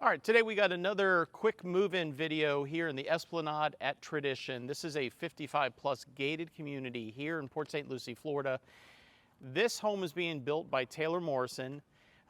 All right, today we got another quick move-in video here in the Esplanade at Tradition. This is a 55-plus gated community here in Port St. Lucie, Florida. This home is being built by Taylor Morrison.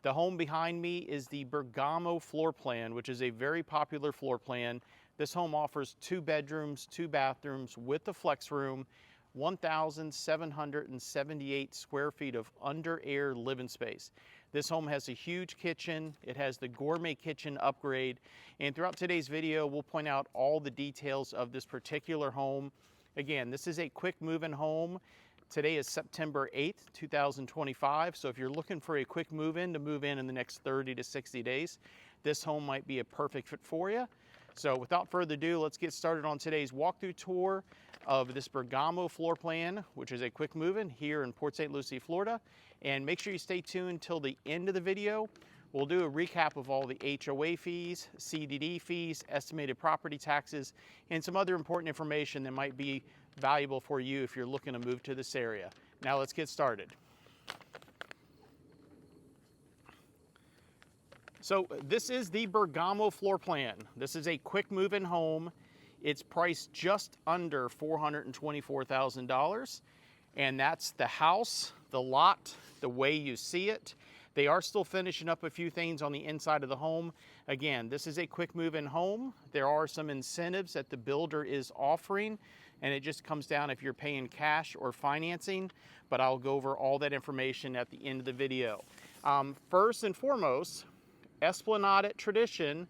The home behind me is the Bergamo floor plan, which is a very popular floor plan. This home offers 2 bedrooms, 2 bathrooms with the flex room, 1,778 square feet of under-air living space. This home has a huge kitchen. It has the Gourmet Kitchen upgrade. And throughout today's video, we'll point out all the details of this particular home. Again, this is a quick move-in home. Today is September 8th, 2025. So if you're looking for a quick move-in to move in the next 30 to 60 days, this home might be a perfect fit for you. So without further ado, let's get started on today's walkthrough tour of this Bergamo floor plan, which is a quick move-in here in Port St. Lucie, Florida. And make sure you stay tuned till the end of the video. We'll do a recap of all the HOA fees, CDD fees, estimated property taxes, and some other important information that might be valuable for you if you're looking to move to this area. Now let's get started. So this is the Bergamo floor plan. This is a quick move-in home. It's priced just under $424,000. And that's the house, the lot, the way you see it. They are still finishing up a few things on the inside of the home. Again, this is a quick move-in home. There are some incentives that the builder is offering, and it just comes down if you're paying cash or financing, but I'll go over all that information at the end of the video. First and foremost, Esplanade at Tradition.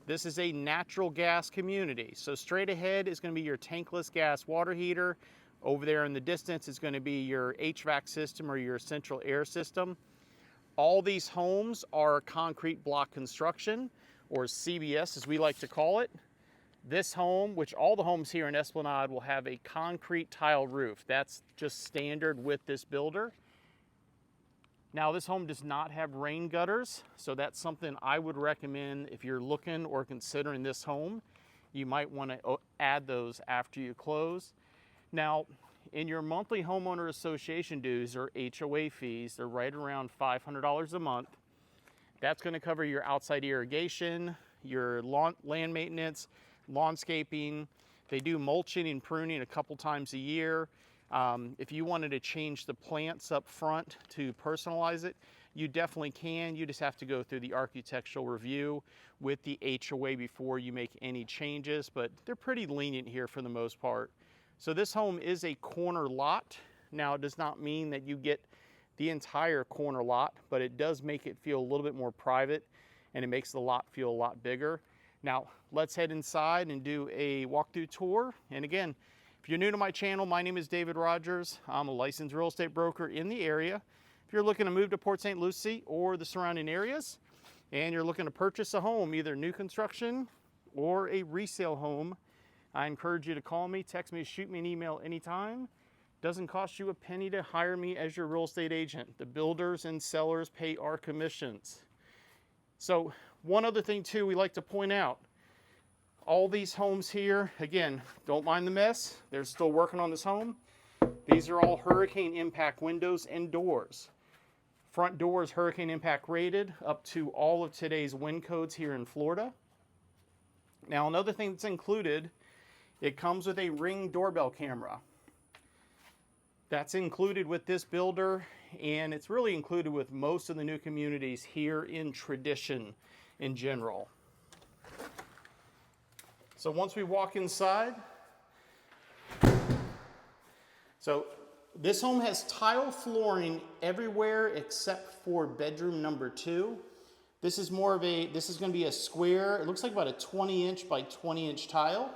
This is a natural gas community. So straight ahead is going to be your tankless gas water heater. Over there in the distance is going to be your HVAC system or your central air system. All these homes are concrete block construction, or CBS as we like to call it. This home, which all the homes here in Esplanade will have a concrete tile roof. That's just standard with this builder. Now this home does not have rain gutters, so that's something I would recommend if you're looking or considering this home. You might want to add those after you close. Now, in your monthly homeowner association dues or HOA fees, they're right around $500 a month. That's going to cover your outside irrigation, your land maintenance, lawnscaping. They do mulching and pruning a couple times a year. If you wanted to change the plants up front to personalize it, you definitely can. You just have to go through the architectural review with the HOA before you make any changes, but they're pretty lenient here for the most part. So this home is a corner lot. Now it does not mean that you get the entire corner lot, but it does make it feel a little bit more private, and it makes the lot feel a lot bigger. Now let's head inside and do a walkthrough tour. And again, if you're new to my channel, my name is David Rogers. I'm a licensed real estate broker in the area. If you're looking to move to Port St. Lucie or the surrounding areas, and you're looking to purchase a home, either new construction or a resale home, I encourage you to call me, text me, shoot me an email anytime. Doesn't cost you a penny to hire me as your real estate agent. The builders and sellers pay our commissions. So one other thing too we like to point out, all these homes here, again, don't mind the mess. They're still working on this home. These are all hurricane impact windows and doors. Front door is hurricane impact rated up to all of today's wind codes here in Florida. Now another thing that's included, it comes with a Ring doorbell camera. That's included with this builder, and it's really included with most of the new communities here in Tradition in general. So once we walk inside, so this home has tile flooring everywhere except for bedroom number 2. This is going to be a square, it looks like about a 20-inch by 20-inch tile.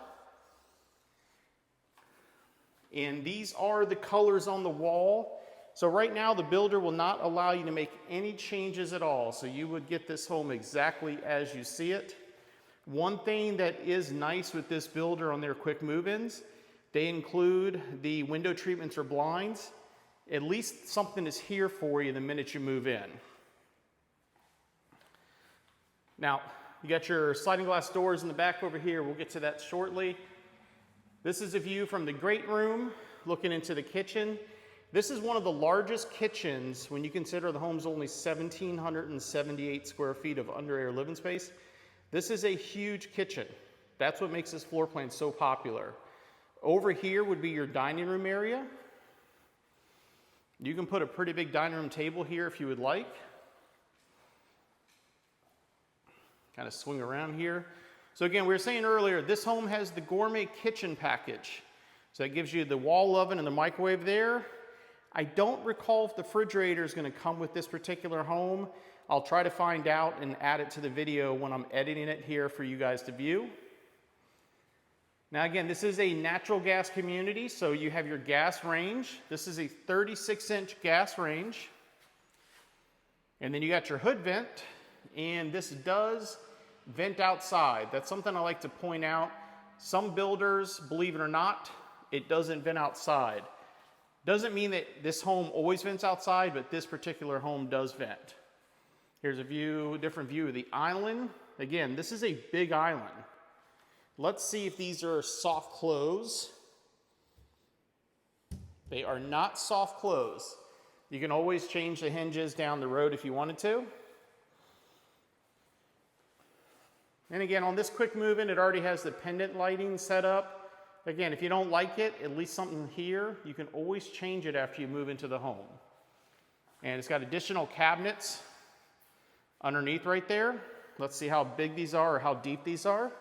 And these are the colors on the wall. So right now the builder will not allow you to make any changes at all. So you would get this home exactly as you see it. One thing that is nice with this builder on their quick move-ins, they include the window treatments or blinds. At least something is here for you the minute you move in. Now, you got your sliding glass doors in the back over here. We'll get to that shortly. This is a view from the great room looking into the kitchen. This is one of the largest kitchens when you consider the home's only 1,778 square feet of under air living space. This is a huge kitchen. That's what makes this floor plan so popular. Over here would be your dining room area. You can put a pretty big dining room table here if you would like. Kind of swing around here. So again, we were saying earlier, this home has the Gourmet Kitchen Package. So that gives you the wall oven and the microwave there. I don't recall if the refrigerator is going to come with this particular home. I'll try to find out and add it to the video when I'm editing it here for you guys to view. Now again, this is a natural gas community, so you have your gas range. This is a 36-inch gas range. And then you got your hood vent, and this does vent outside. That's something I like to point out. Some builders, believe it or not, it doesn't vent outside. Doesn't mean that this home always vents outside, but this particular home does vent. Here's a view, a different view of the island. Again, this is a big island. Let's see if these are soft close. They are not soft close. You can always change the hinges down the road if you wanted to. And again, on this quick move-in, it already has the pendant lighting set up. Again, if you don't like it, at least something here, you can always change it after you move into the home. And it's got additional cabinets underneath right there. Let's see how big these are or how deep these are.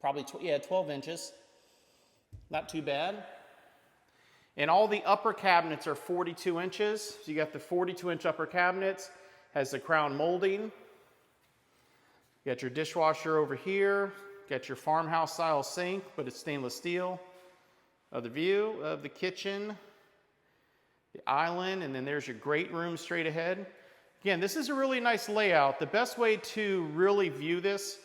Probably, 12 inches. Not too bad. And all the upper cabinets are 42 inches. So you got the 42-inch upper cabinets, has the crown molding. You got your dishwasher over here. Got your farmhouse style sink, but it's stainless steel. The view of the kitchen, the island, and then there's your great room straight ahead. Again, this is a really nice layout. The best way to really view this,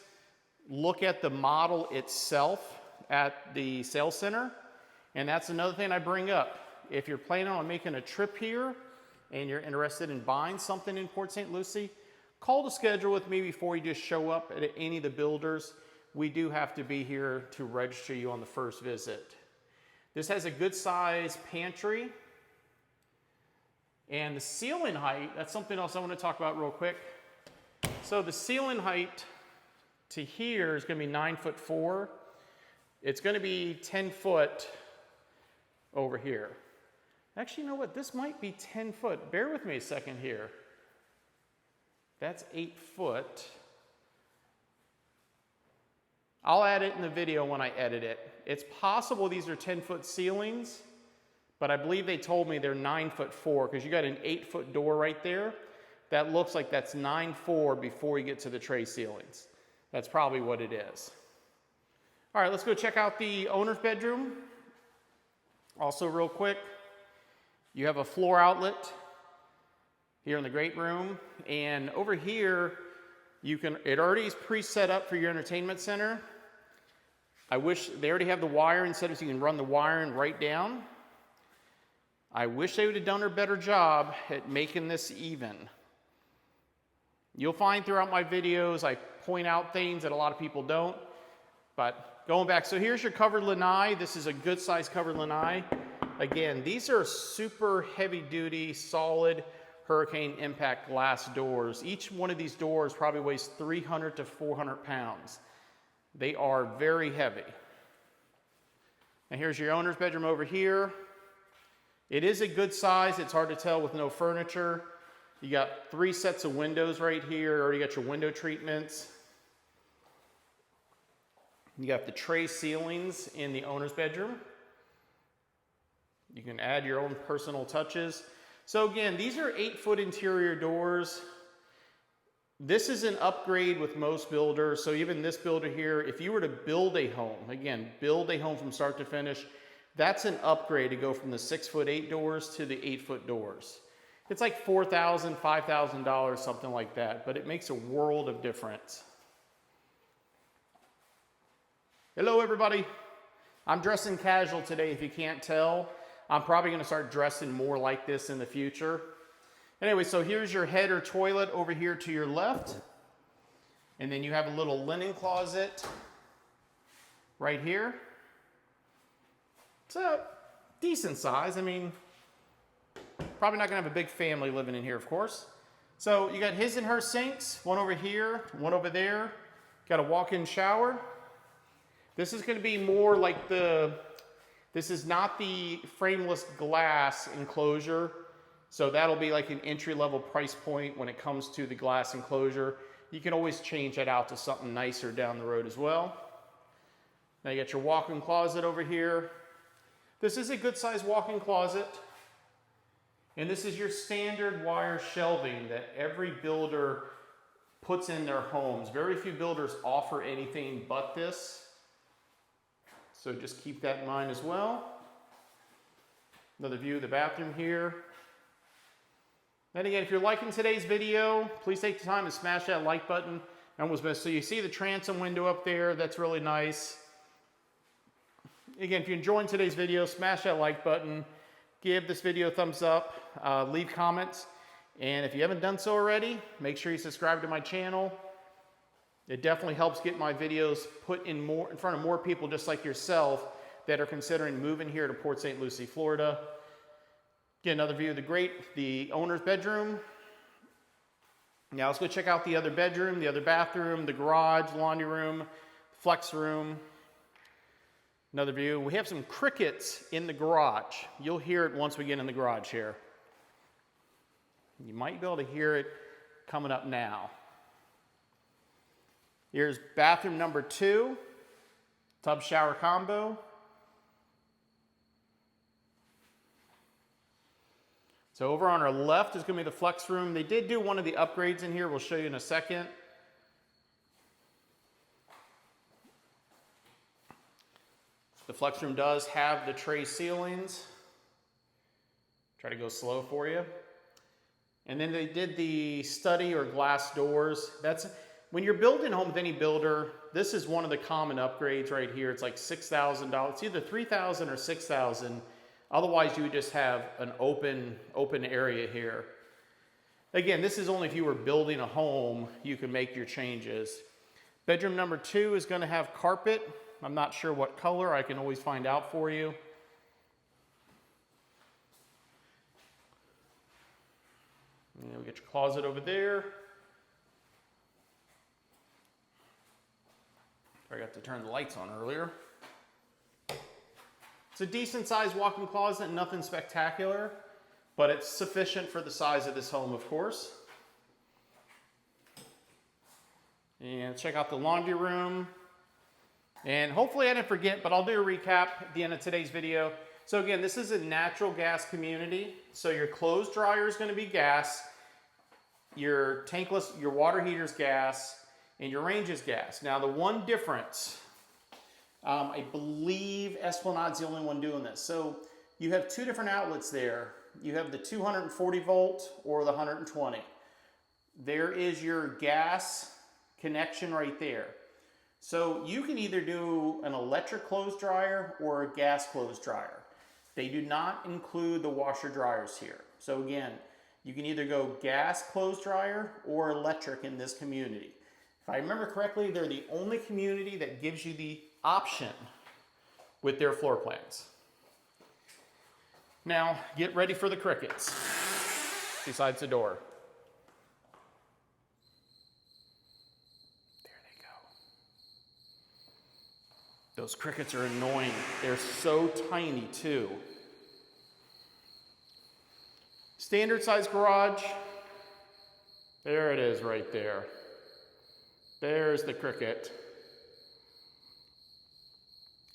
look at the model itself at the sales center. And that's another thing I bring up. If you're planning on making a trip here and you're interested in buying something in Port St. Lucie, call to schedule with me before you just show up at any of the builders. We do have to be here to register you on the first visit. This has a good size pantry. And the ceiling height, that's something else I want to talk about real quick. So the ceiling height to here is going to be 9'4". It's going to be 10 foot over here. Actually, you know what? This might be 10 foot. Bear with me a second here. That's 8 foot. I'll add it in the video when I edit it. It's possible these are 10-foot ceilings, but I believe they told me they're 9'4" because you got an 8-foot door right there. That looks like that's 9'4" before you get to the tray ceilings. That's probably what it is. All right, let's go check out the owner's bedroom. Also real quick, you have a floor outlet here in the great room. And over here, it already is pre-set up for your entertainment center. I wish they already have the wiring set up so you can run the wiring right down. I wish they would have done a better job at making this even. You'll find throughout my videos, I point out things that a lot of people don't. But going back, so here's your covered lanai. This is a good size covered lanai. Again, these are super heavy duty, solid hurricane impact glass doors. Each one of these doors probably weighs 300 to 400 pounds. They are very heavy. And here's your owner's bedroom over here. It is a good size. It's hard to tell with no furniture. You got 3 sets of windows right here. Already got your window treatments. You got the tray ceilings in the owner's bedroom. You can add your own personal touches. So again, these are 8-foot interior doors. This is an upgrade with most builders. So even this builder here, if you were to build a home, again, build a home from start to finish, that's an upgrade to go from the 6'8" doors to the 8-foot doors. It's like $4,000, $5,000, something like that, but it makes a world of difference. Hello, everybody. I'm dressing casual today, if you can't tell. I'm probably going to start dressing more like this in the future. Anyway, so here's your header toilet over here to your left. And then you have a little linen closet right here. It's a decent size. I mean, probably not going to have a big family living in here, of course. So you got his and her sinks, one over here, one over there. Got a walk-in shower. This is going to be more like this is not the frameless glass enclosure. So that'll be like an entry-level price point when it comes to the glass enclosure. You can always change that out to something nicer down the road as well. Now you got your walk-in closet over here. This is a good sized walk-in closet. And this is your standard wire shelving that every builder puts in their homes. Very few builders offer anything but this. So just keep that in mind as well. Another view of the bathroom here. Then again, if you're liking today's video, please take the time to smash that like button. I almost missed. So you see the transom window up there. That's really nice. Again, if you're enjoying today's video, smash that like button. Give this video a thumbs up. Leave comments. And if you haven't done so already, make sure you subscribe to my channel. It definitely helps get my videos put in front of more people just like yourself that are considering moving here to Port St. Lucie, Florida. Get another view of the owner's bedroom. Now let's go check out the other bedroom, the other bathroom, the garage, laundry room, flex room. Another view. We have some crickets in the garage. You'll hear it once we get in the garage here. You might be able to hear it coming up now. Here's bathroom number 2, tub shower combo. So over on our left is going to be the flex room. They did do one of the upgrades in here. We'll show you in a second. The flex room does have the tray ceilings. Try to go slow for you. And then they did the study or glass doors. That's when you're building a home with any builder, this is one of the common upgrades right here. It's like $6,000. It's either $3,000 or $6,000. Otherwise, you would just have an open area here. Again, this is only if you were building a home, you can make your changes. Bedroom number 2 is going to have carpet. I'm not sure what color. I can always find out for you. And we get your closet over there. I forgot to turn the lights on earlier. It's a decent sized walk-in closet, nothing spectacular, but it's sufficient for the size of this home, of course. And check out the laundry room. And hopefully I didn't forget, but I'll do a recap at the end of today's video. So again, this is a natural gas community. So your clothes dryer is going to be gas, your tankless, your water heater is gas, and your range is gas. Now the one difference, I believe Esplanade's the only one doing this. So you have 2 different outlets there. You have the 240 volt or the 120. There is your gas connection right there. So you can either do an electric clothes dryer or a gas clothes dryer. They do not include the washer dryers here. So again, you can either go gas clothes dryer or electric in this community. If I remember correctly, they're the only community that gives you the option with their floor plans. Now, get ready for the crickets besides the door. There they go. Those crickets are annoying. They're so tiny too. Standard size garage. There it is right there. There's the cricket.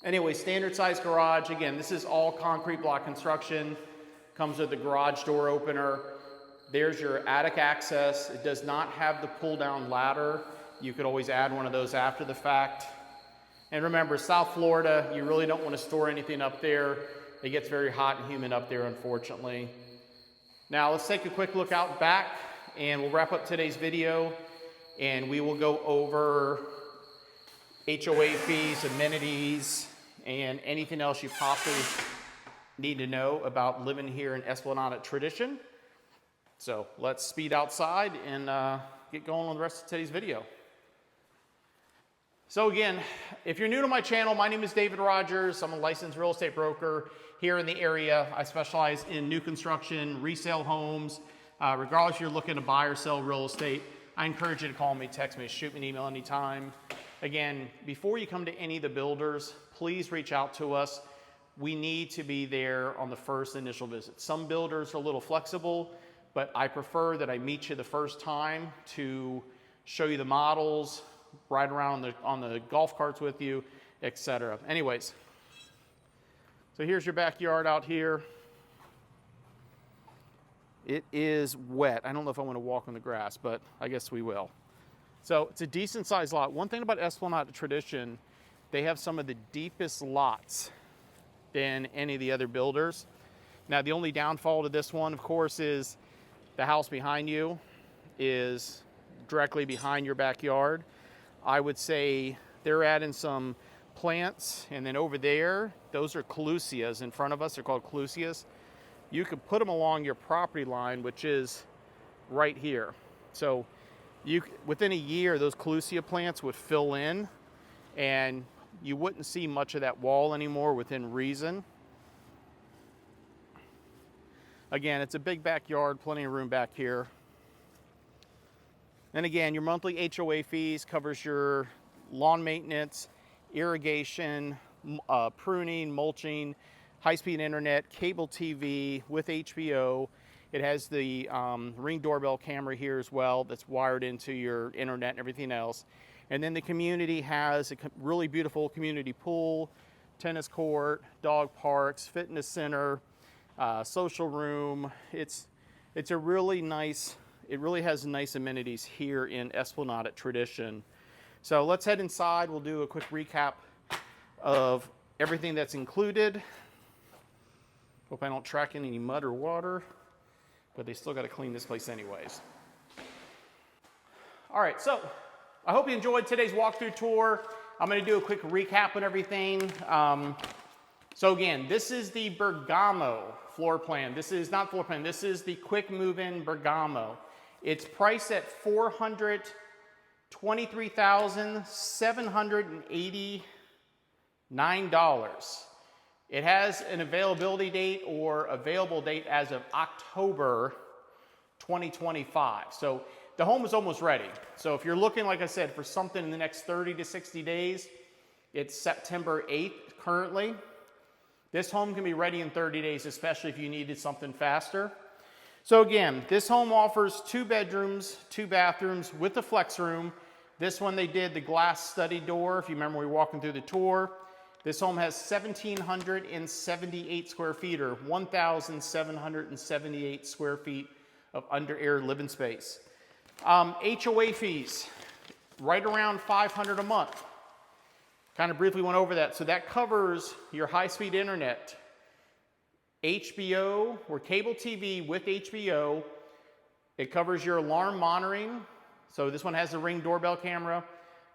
Anyway, standard size garage. Again, this is all concrete block construction. Comes with the garage door opener. There's your attic access. It does not have the pull down ladder. You could always add one of those after the fact. And remember, South Florida, you really don't want to store anything up there. It gets very hot and humid up there, unfortunately. Now let's take a quick look out back and we'll wrap up today's video and we will go over HOA fees, amenities, and anything else you possibly need to know about living here in Esplanade tradition. So let's speed outside and get going on the rest of today's video. So again, if you're new to my channel, my name is David Rogers. I'm a licensed real estate broker here in the area. I specialize in new construction, resale homes, Regardless if you're looking to buy or sell real estate, I encourage you to call me, text me, shoot me an email anytime. Again, before you come to any of the builders, please reach out to us. We need to be there on the first initial visit. Some builders are a little flexible, but I prefer that I meet you the first time to show you the models, ride around on the golf carts with you, etc. Anyways, so here's your backyard out here. It is wet. I don't know if I want to walk on the grass, but I guess we will. So it's a decent sized lot. One thing about Esplanade Tradition, they have some of the deepest lots than any of the other builders. Now the only downfall to this one, of course, is the house behind you is directly behind your backyard. I would say they're adding some plants, and then over there, those are Calusias. In front of us, they're called Calusias. You could put them along your property line, which is right here. So within a year, those Calusia plants would fill in, and you wouldn't see much of that wall anymore within reason. Again, it's a big backyard, plenty of room back here. And again, your monthly HOA fees covers your lawn maintenance, irrigation, pruning, mulching, high-speed internet, cable TV with HBO. It has the Ring doorbell camera here as well that's wired into your internet and everything else. And then the community has a really beautiful community pool, tennis court, dog parks, fitness center, social room. It's a really nice, it really has nice amenities here in Esplanade Tradition. So let's head inside. We'll do a quick recap of everything that's included. Hope I don't track in any mud or water, but they still got to clean this place anyways. All right, so I hope you enjoyed today's walkthrough tour. I'm going to do a quick recap on everything. So again, this is the Bergamo floor plan. This is not floor plan. This is the quick move-in Bergamo. It's priced at $423,789. It has an availability date or available date as of October 2025. So the home is almost ready. So if you're looking, like I said, for something in the next 30 to 60 days, it's September 8th currently. This home can be ready in 30 days, especially if you needed something faster. So again, this home offers 2 bedrooms, 2 bathrooms with a flex room. This one they did the glass study door, if you remember we were walking through the tour. This home has 1,778 square feet, or 1,778 square feet of under-air living space. HOA fees, right around $500 a month. Kind of briefly went over that. So that covers your high-speed internet, HBO or cable TV with HBO. It covers your alarm monitoring. So this one has a Ring doorbell camera.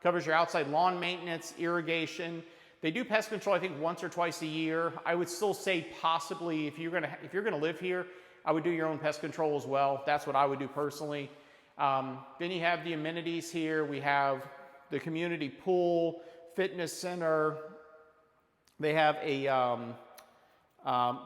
Covers your outside lawn maintenance, irrigation. They do pest control, I think, once or twice a year. I would still say possibly if you're gonna live here, I would do your own pest control as well. That's what I would do personally. Then you have the amenities here. We have the community pool, fitness center. They have a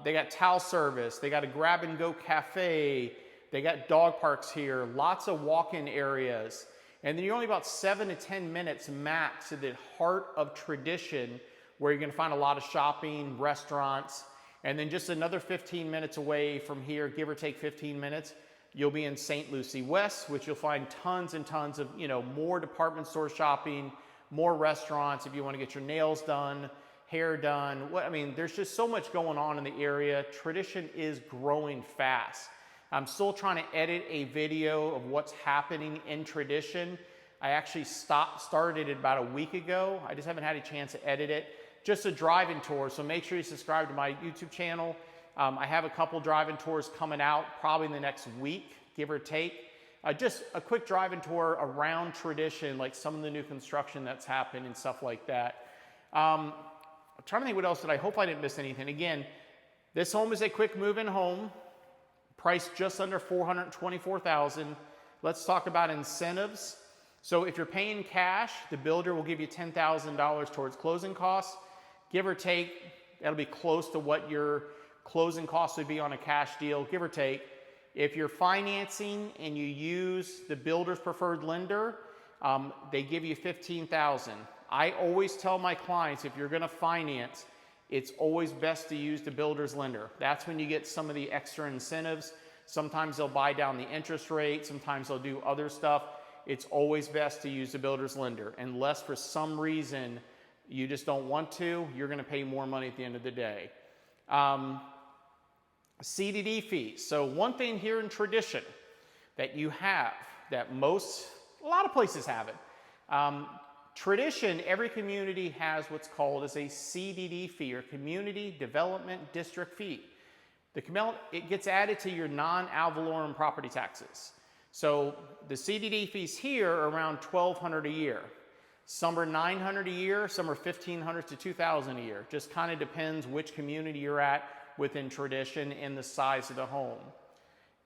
they got towel service. They got a grab and go cafe. They got dog parks here. Lots of walk-in areas. And then you're only about 7 to 10 minutes max to the heart of Tradition, where you're going to find a lot of shopping, restaurants, and then just another 15 minutes away from here, give or take 15 minutes, you'll be in St Lucie West, which you'll find tons and tons of, more department store shopping, more restaurants if you want to get your nails done, hair done. There's just so much going on in the area. Tradition is growing fast. I'm still trying to edit a video of what's happening in Tradition. I actually started it about a week ago. I just haven't had a chance to edit it. Just a drive-in tour, so make sure you subscribe to my YouTube channel. I have a couple drive-in tours coming out probably in the next week, give or take. Just a quick drive-in tour around Tradition, like some of the new construction that's happened and stuff like that. I'm trying to think what else I hope I didn't miss anything. Again, this home is a quick move-in home. Priced just under $424,000. Let's talk about incentives. So if you're paying cash, the builder will give you $10,000 towards closing costs. Give or take, that'll be close to what your closing costs would be on a cash deal, give or take. If you're financing and you use the builder's preferred lender, they give you $15,000. I always tell my clients, if you're gonna finance, it's always best to use the builder's lender. That's when you get some of the extra incentives. Sometimes they'll buy down the interest rate, sometimes they'll do other stuff. It's always best to use the builder's lender. Unless for some reason you just don't want to, you're gonna pay more money at the end of the day. CDD fees. So one thing here in tradition that you have, that a lot of places have it. Tradition, every community has what's called as a CDD fee, or Community Development District fee. It gets added to your non-ad valorem property taxes. So the CDD fees here are around $1,200 a year. Some are $900 a year, some are $1,500 to $2,000 a year. Just kind of depends which community you're at within tradition and the size of the home.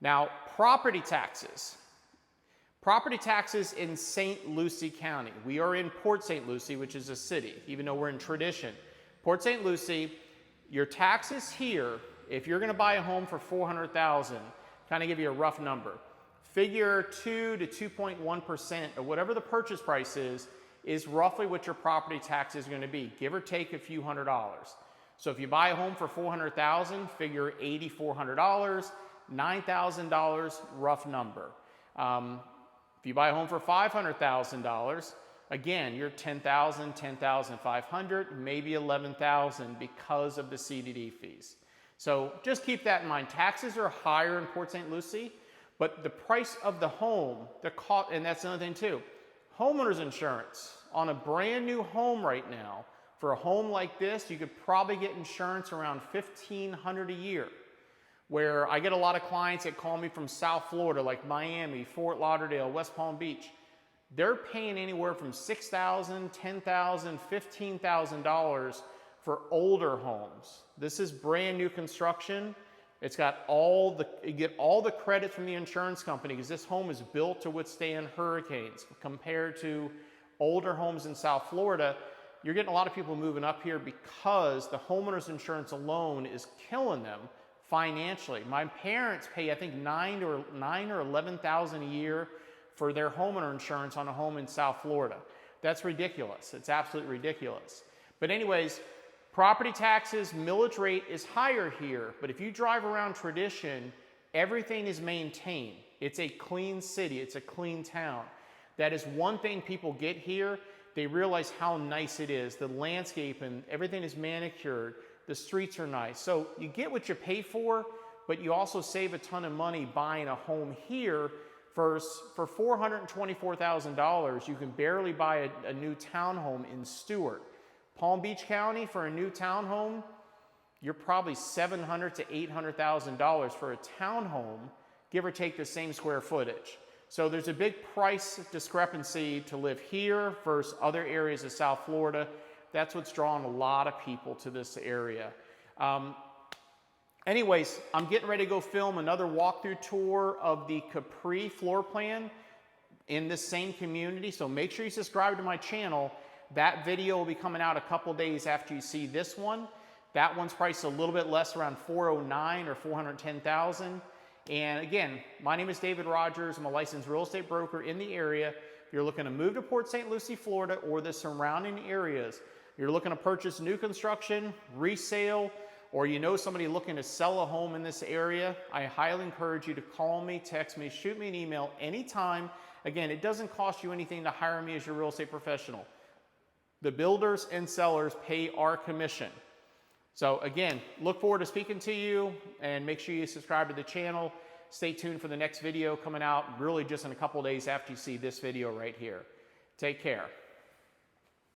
Now, property taxes. Property taxes in St. Lucie County. We are in Port St. Lucie, which is a city, even though we're in tradition. Port St. Lucie, your taxes here, if you're gonna buy a home for $400,000, kind of give you a rough number. Figure 2 to 2.1% of whatever the purchase price is roughly what your property tax is gonna be, give or take a few $100s. So if you buy a home for $400,000, figure $8,400, $9,000, rough number. If you buy a home for $500,000, again, you're $10,000, $10,500, maybe $11,000 because of the CDD fees. So just keep that in mind. Taxes are higher in Port St. Lucie, but the price of the home, the cost, and that's another thing too. Homeowner's insurance on a brand new home right now, for a home like this, you could probably get insurance around $1,500 a year. Where I get a lot of clients that call me from South Florida, like Miami, Fort Lauderdale, West Palm Beach. They're paying anywhere from $6,000, $10,000, $15,000 for older homes. This is brand new construction. It's got you get all the credit from the insurance company because this home is built to withstand hurricanes. Compared to older homes in South Florida, you're getting a lot of people moving up here because the homeowner's insurance alone is killing them financially. My parents pay, I think, $9,000 or $11,000 a year for their homeowner insurance on a home in South Florida. That's ridiculous. It's absolutely ridiculous. But anyways, property taxes, millage rate is higher here, but if you drive around tradition, everything is maintained. It's a clean city. It's a clean town. That is one thing people get here. They realize how nice it is. The landscape and everything is manicured. The streets are nice. So you get what you pay for, but you also save a ton of money buying a home here. For $424,000, you can barely buy a new townhome in Stewart. Palm Beach County, for a new townhome, you're probably $700,000 to $800,000 for a townhome, give or take the same square footage. So there's a big price discrepancy to live here versus other areas of South Florida. That's what's drawn a lot of people to this area. Anyways, I'm getting ready to go film another walkthrough tour of the Capri floor plan in this same community. So make sure you subscribe to my channel. That video will be coming out a couple days after you see this one. That one's priced a little bit less, around $409,000 or $410,000. And again, my name is David Rogers. I'm a licensed real estate broker in the area. If you're looking to move to Port St. Lucie, Florida, or the surrounding areas, you're looking to purchase new construction, resale, or you know somebody looking to sell a home in this area, I highly encourage you to call me, text me, shoot me an email anytime. Again, it doesn't cost you anything to hire me as your real estate professional. The builders and sellers pay our commission. So again, look forward to speaking to you, and make sure you subscribe to the channel. Stay tuned for the next video coming out really just in a couple days after you see this video right here. Take care.